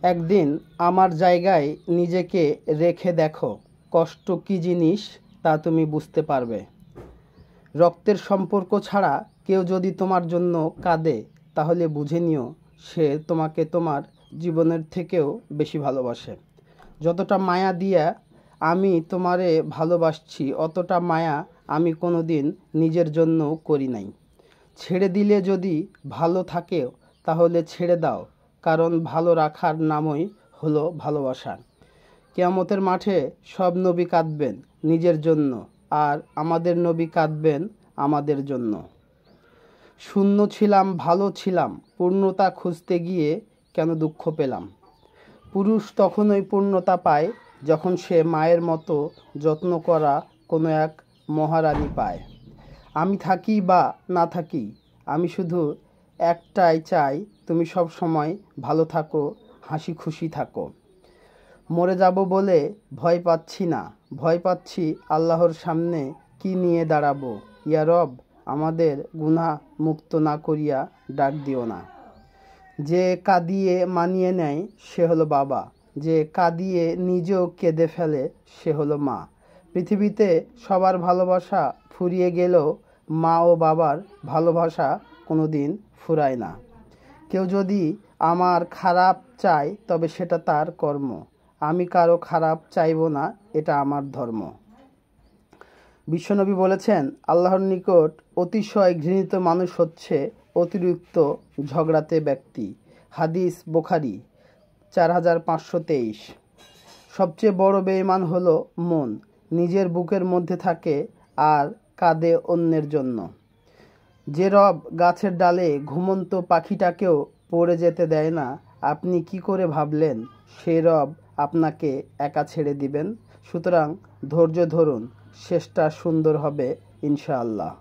একদিন আমার জায়গায় নিজেকে রেখে দেখো, কষ্ট কী জিনিস তা তুমি বুঝতে পারবে। রক্তের সম্পর্ক ছাড়া কেউ যদি তোমার জন্য কাঁদে, তাহলে বুঝে নিও সে তোমাকে তোমার জীবনের থেকেও বেশি ভালোবাসে। যতটা মায়া দিয়া আমি তোমারে ভালোবাসছি, অতটা মায়া আমি কোনো দিন নিজের জন্য করি নাই। ছেড়ে দিলে যদি ভালো থাকে, তাহলে ছেড়ে দাও, কারণ ভালো রাখার নামই হলো ভালোবাসা। কিয়ামতের মাঠে সব নবী কাঁদবেন নিজের জন্য, আর আমাদের নবী কাঁদবেন আমাদের জন্য। শূন্য ছিলাম, ভালো ছিলাম, পূর্ণতা খুঁজতে গিয়ে কেন দুঃখ পেলাম। পুরুষ তখনই পূর্ণতা পায় যখন সে মায়ের মতো যত্ন করা কোনো এক মহারানী পায়। আমি থাকি বা না থাকি, আমি শুধু একটাই চাই, তুমি সব সময় ভালো থাকো, হাসি খুশি থাকো। মরে যাব বলে ভয় পাচ্ছি না, ভয় পাচ্ছি আল্লাহর সামনে কি নিয়ে দাঁড়াবো। ইয়া রব, আমাদের গুনাহ মুক্ত না করিয়া ডাক দিও না। যে কাঁদিয়ে মানিয়ে নেয় সে হলো বাবা, যে কাঁদিয়ে নিজেও কেঁদে ফেলে সে হলো মা। পৃথিবীতে সবার ভালোবাসা ফুরিয়ে গেলেও মা ও বাবার ভালোবাসা কোনো দিন ফুরায় না। কেউ যদি আমার খারাপ চায়, তবে সেটা তার কর্ম। আমি কারো খারাপ চাইব না, এটা আমার ধর্ম। বিশ্বনবী বলেছেন, আল্লাহর নিকট অতিশয় ঘৃণিত মানুষ হচ্ছে অতিরিক্ত ঝগড়াতে ব্যক্তি। হাদিস বুখারী 4523। সবচেয়ে বড় বেঈমান হলো মন, নিজের বুকের মধ্যে থাকে আর কাঁদে অন্যের জন্য। যে রব গাছের ডালে ঘুমন্ত পাখিটাকেও পড়ে যেতে দেয় না, আপনি কি করে ভাবলেন সেই রব আপনাকে একা ছেড়ে দিবেন? সুতরাং ধৈর্য ধরুন, শেষটা সুন্দর হবে ইনশাআল্লাহ।